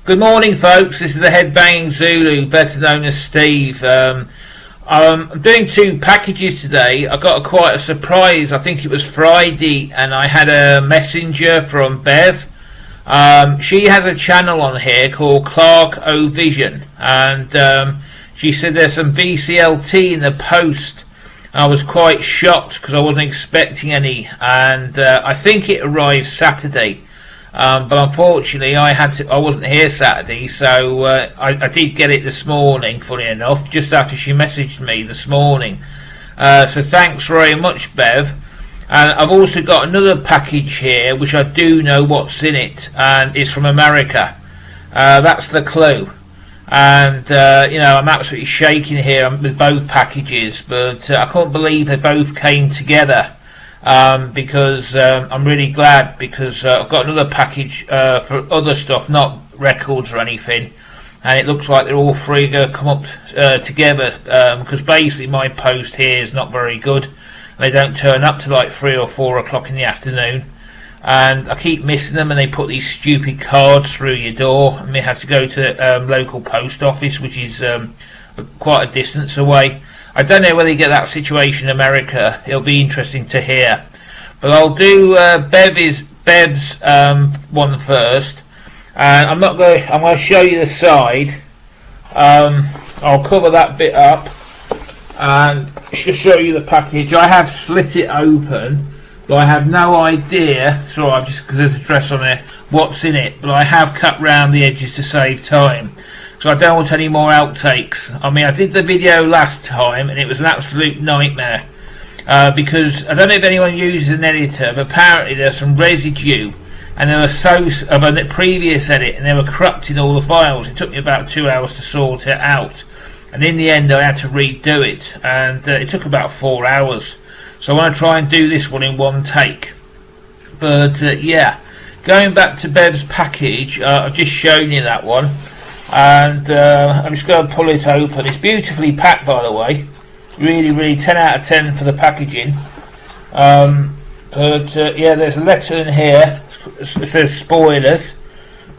Good morning, folks. This is the Headbanging Zulu, better known as Steve. I'm doing 2 packages today. I got quite a surprise. I think it was Friday, and I had a messenger from Bev. She has a channel on here called Clark O Vision, and she said there's some VCLT in the post. I was quite shocked because I wasn't expecting any, and I think it arrived Saturday. But unfortunately, I wasn't here Saturday, so I did get it this morning. Funny enough, just after she messaged me this morning. So thanks very much, Bev. And I've also got another package here, which I do know what's in it, and it's from America. That's the clue. And I'm absolutely shaking here with both packages, but I can't believe they both came together. Because I'm really glad, because I've got another package for other stuff, not records or anything, and it looks like they're all 3 going to come up together, because basically my post here is not very good. They don't turn up to like 3 or 4 o'clock in the afternoon, and I keep missing them, and they put these stupid cards through your door, and we have to go to the local post office, which is quite a distance away. I don't know whether you get that situation in America. It'll be interesting to hear. But I'll do Bev's one first. And I'm going to show you the side. I'll cover that bit up and just show you the package. I have slit it open, but I have no idea. Sorry, just because there's a dress on there, what's in it. But I have cut round the edges to save time. So I don't want any more outtakes. I mean, I did the video last time and it was an absolute nightmare, because I don't know if anyone uses an editor, but apparently there's some residue, and there were of a previous edit, and they were corrupting all the files. It took me about 2 hours to sort it out, and in the end I had to redo it, and it took about 4 hours. So I want to try and do this one in one take. But yeah, going back to Bev's package, I've just shown you that one. And I'm just going to pull it open. It's beautifully packed, by the way. Really 10 out of 10 for the packaging. Yeah, there's a letter in here. It says spoilers.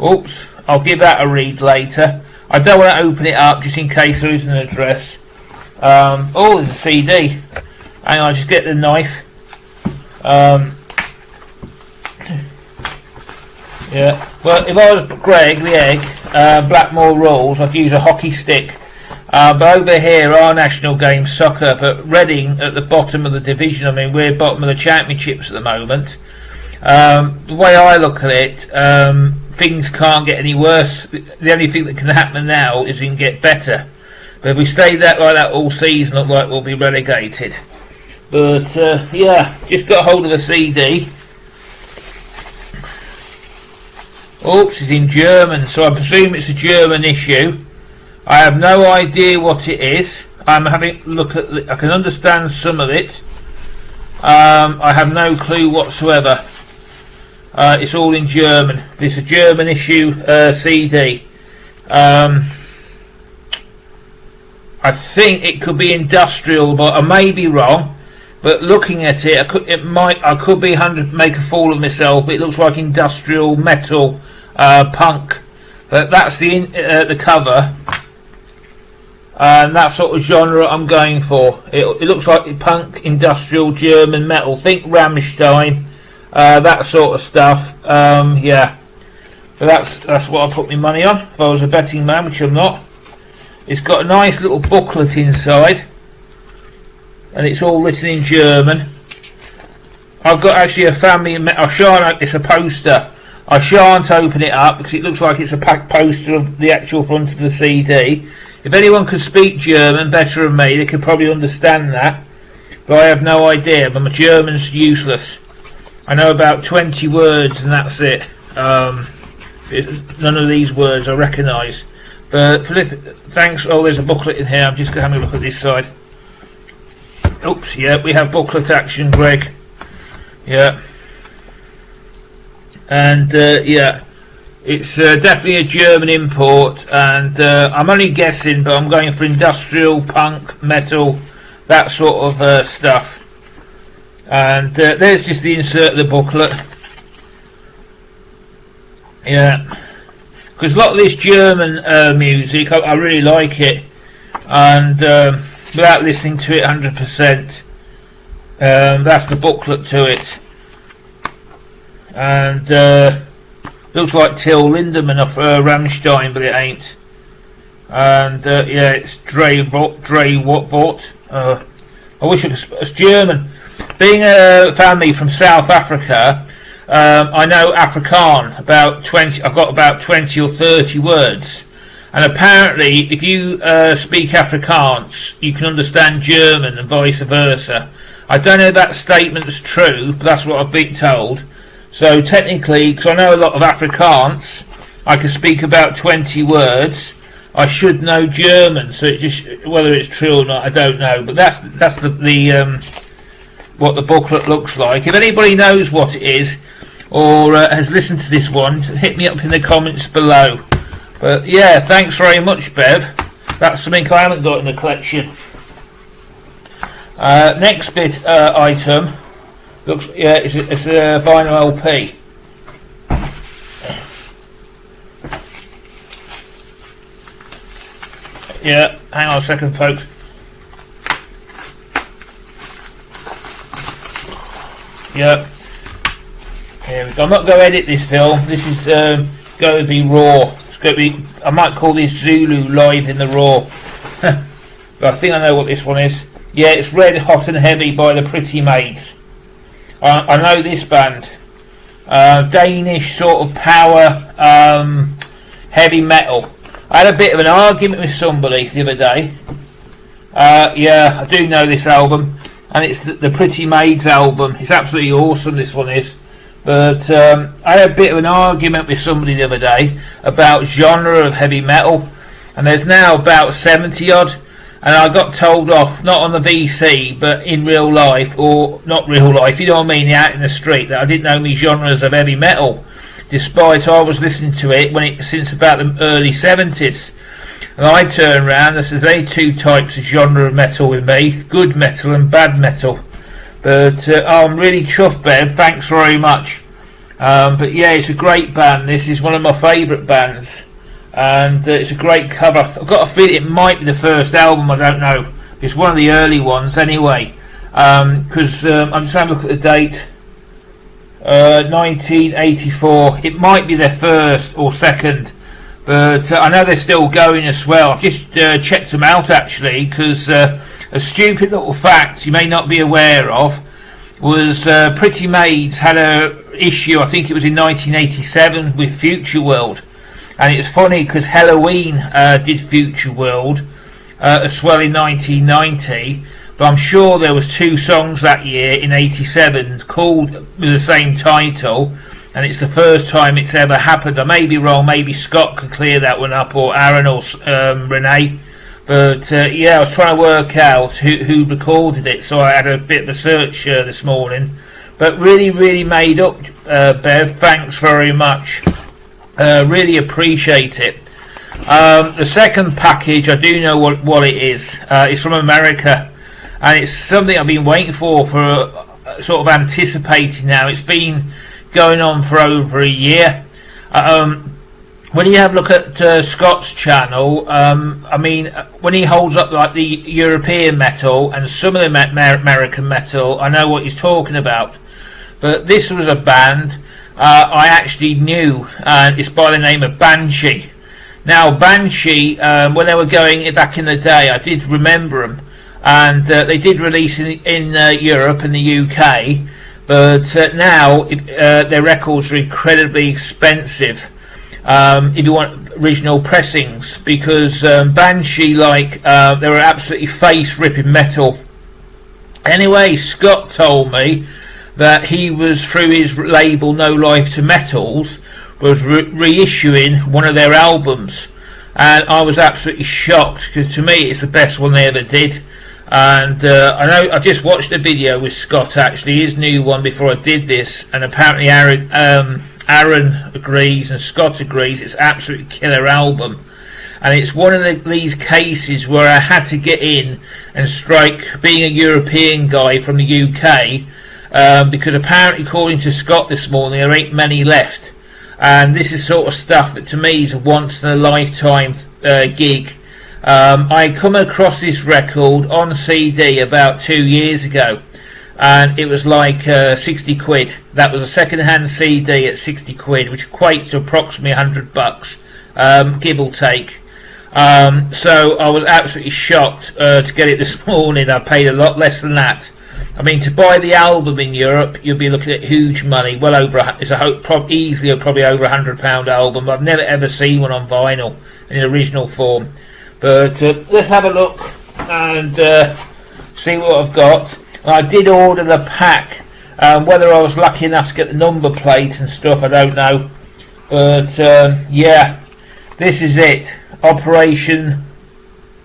Oops, I'll give that a read later. I don't want to open it up just in case there is an address. Oh, there's a CD. Hang on, I'll just get the knife. Yeah, well, if I was Greg the Egg, Blackmore Rules, I'd use a hockey stick. But over here, our national game's soccer, but Reading at the bottom of the division. I mean, we're bottom of the championships at the moment. The way I look at it, things can't get any worse. The only thing that can happen now is we can get better. But if we stay like that all season, look like we'll be relegated. But yeah, just got hold of a CD. Oops, it's in German, so I presume it's a German issue. I have no idea what it is. I'm having a look at I can understand some of it. I have no clue whatsoever. It's all in German. It's a German issue CD. I think it could be industrial, but I may be wrong. But looking at it, I could be make a fool of myself. But it looks like industrial metal. Punk, but that's the cover, and that sort of genre I'm going for. It looks like punk, industrial, German metal. Think Rammstein, that sort of stuff. Yeah, so that's what I put my money on. If I was a betting man, which I'm not. It's got a nice little booklet inside, and it's all written in German. I've got actually a family. It's a poster. I shan't open it up because it looks like it's a packed poster of the actual front of the CD. If anyone could speak German better than me, they could probably understand that. But I have no idea. But my German's useless. I know about 20 words and that's it. None of these words I recognise. But thanks. Oh, there's a booklet in here. I'm just going to have a look at this side. Oops, yeah, we have booklet action, Greg. Yeah. And yeah, it's definitely a German import, and I'm only guessing, but I'm going for industrial, punk, metal, that sort of stuff. And there's just the insert of the booklet. Yeah, because a lot of this German music, I really like it, and without listening to it 100%, that's the booklet to it, and looks like Till Lindemann of Rammstein, but it ain't. And yeah, it's Dre Wort. I wish it was German. Being a family from South Africa, I know Afrikaans about 20. I've got about 20 or 30 words, and apparently, if you speak Afrikaans, you can understand German and vice versa. I don't know if that statement's true, but that's what I've been told. So technically, because I know a lot of Afrikaans, I can speak about 20 words. I should know German, so it just, whether it's true or not, I don't know. But that's the what the booklet looks like. If anybody knows what it is, or has listened to this one, hit me up in the comments below. But yeah, thanks very much, Bev. That's something I haven't got in the collection. Next bit item looks, yeah, it's a vinyl LP. Yeah, hang on a second, folks. Yeah, here we go. I'm not going to edit this film. This is going to be raw. It's going to be. I might call this Zulu Live in the Raw. But I think I know what this one is. Yeah, it's Red Hot and Heavy by the Pretty Maids. I know this band. Danish sort of power heavy metal. I had a bit of an argument with somebody the other day. Yeah, I do know this album, and it's the Pretty Maids album. It's absolutely awesome, this one is. But I had a bit of an argument with somebody the other day about genre of heavy metal, and there's now about 70 odd, and I got told off, not on the VC, but in real life, or not real life, you know what I mean, out in the street, that I didn't know me genres of heavy metal, despite I was listening to it since about the early 70s. And I turned around and said, there's only two types of genre of metal with me, good metal and bad metal. But I'm really chuffed, Bev, thanks very much. But yeah, it's a great band. This is one of my favourite bands, and it's a great cover. I've got a feeling it might be the first album, I don't know. It's one of the early ones anyway, because I'm just having a look at the date. 1984. It might be their first or second, but I know they're still going as well. I've just checked them out actually, because a stupid little fact you may not be aware of was Pretty Maids had a issue, I think it was in 1987, with Future World, and it's funny because Halloween did Future World as well in 1990. But I'm sure there was two songs that year in 87 called with the same title, and it's the first time it's ever happened. I may be wrong, maybe Scott could clear that one up, or Aaron, or Renee. But yeah, I was trying to work out who recorded it, so I had a bit of a search this morning. But really made up, Bev, thanks very much. Really appreciate it. The second package, I do know what it is. It's from America. And it's something I've been waiting for sort of anticipating now. It's been going on for over a year. When you have a look at Scott's channel, I mean, when he holds up like the European metal and some of the American metal, I know what he's talking about. But this was a band I actually knew, and it's by the name of Banshee. Now, Banshee, when they were going back in the day, I did remember them. And they did release in Europe and the UK, but now their records are incredibly expensive if you want original pressings, because Banshee, like, they were absolutely face-ripping metal. Anyway, Scott told me that he was, through his label No Life to Metals, was reissuing one of their albums, and I was absolutely shocked, because to me it's the best one they ever did. And I know I just watched a video with Scott, actually, his new one, before I did this, and apparently Aaron agrees and Scott agrees it's absolutely killer album. And it's one of these cases where I had to get in and strike, being a European guy from the UK, because apparently, according to Scott this morning, there ain't many left. and this is sort of stuff that to me is a once in a lifetime gig. I come across this record on CD about 2 years ago, and it was like 60 quid. That was a second-hand CD at 60 quid, which equates to approximately £100, give or take. So I was absolutely shocked to get it this morning. I paid a lot less than that. I mean, to buy the album in Europe, you'll be looking at huge money. Well over, it's easily probably over £100 album. I've never ever seen one on vinyl in original form. But let's have a look and see what I've got. I did order the pack. Whether I was lucky enough to get the number plate and stuff, I don't know. But yeah, this is it. Operation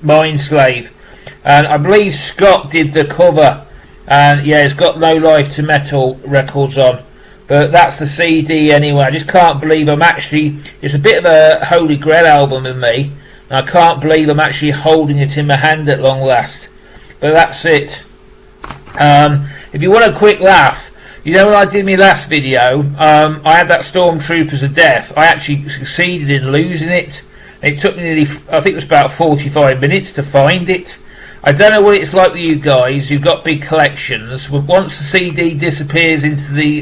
Mindslave. And I believe Scott did the cover. And yeah, it's got No Life to Metal records on. But that's the CD anyway. I just can't believe it's a bit of a Holy Grail album in me. And I can't believe I'm actually holding it in my hand at long last. But that's it. If you want a quick laugh, you know when I did my last video, I had that Stormtroopers of Death. I actually succeeded in losing it. It took me nearly, I think it was about 45 minutes to find it. I don't know what it's like with you guys who've got big collections. Once the CD disappears into the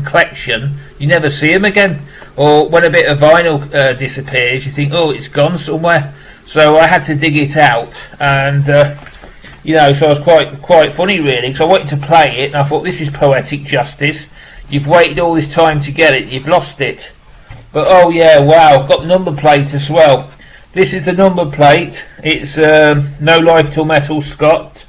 collection, you never see them again. Or when a bit of vinyl disappears, you think, oh, it's gone somewhere. So I had to dig it out, and you know, so it was quite funny really, because I wanted to play it, and I thought, this is poetic justice. You've waited all this time to get it, you've lost it. But oh yeah, wow, I've got the number plate as well. This is the number plate. It's No Life Till Metal Scott,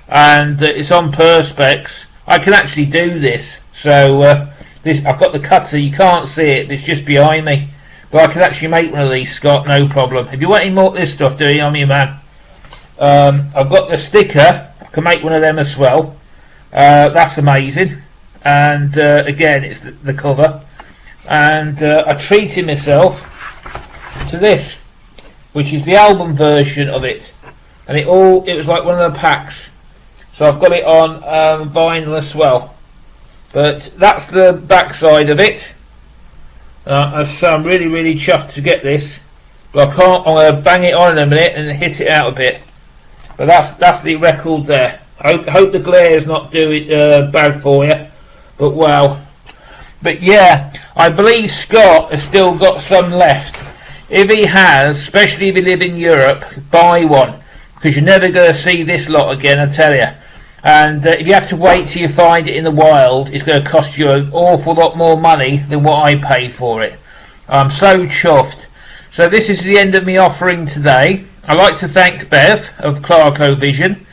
and it's on Perspex. I can actually do this. So I've got the cutter. You can't see it. It's just behind me. But I can actually make one of these, Scott. No problem. If you want any more of this stuff, do you? I'm your man. I've got the sticker. I can make one of them as well. That's amazing. And again, it's the cover. And I treated myself to this, which is the album version of it, and it was like one of the packs. So I've got it on vinyl as well. But that's the back side of it. So I'm really chuffed to get this. But I can't. I'm going to bang it on in a minute and hit it out a bit. But that's the record there. I hope the glare is not doing bad for you. But wow. But yeah, I believe Scott has still got some left. If he has, especially if you live in Europe, buy one, because you're never going to see this lot again, I tell you. And if you have to wait till you find it in the wild, it's going to cost you an awful lot more money than what I pay for it. I'm so chuffed. So this is the end of me offering today. I'd like to thank Bev of Clarko Vision.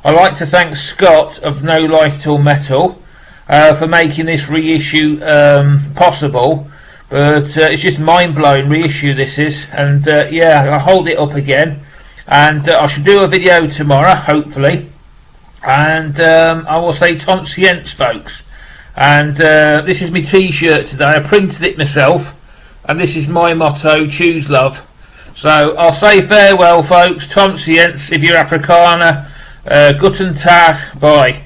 I'd like to thank Scott of No Life Till Metal for making this reissue possible. But it's just mind-blowing reissue this is. And yeah, I'll hold it up again. And I should do a video tomorrow, hopefully. And I will say Tomsience, folks. And this is my t-shirt today. I printed it myself. And this is my motto, choose love. So I'll say farewell, folks. Tomsience, if you're Afrikaner. Guten Tag. Bye.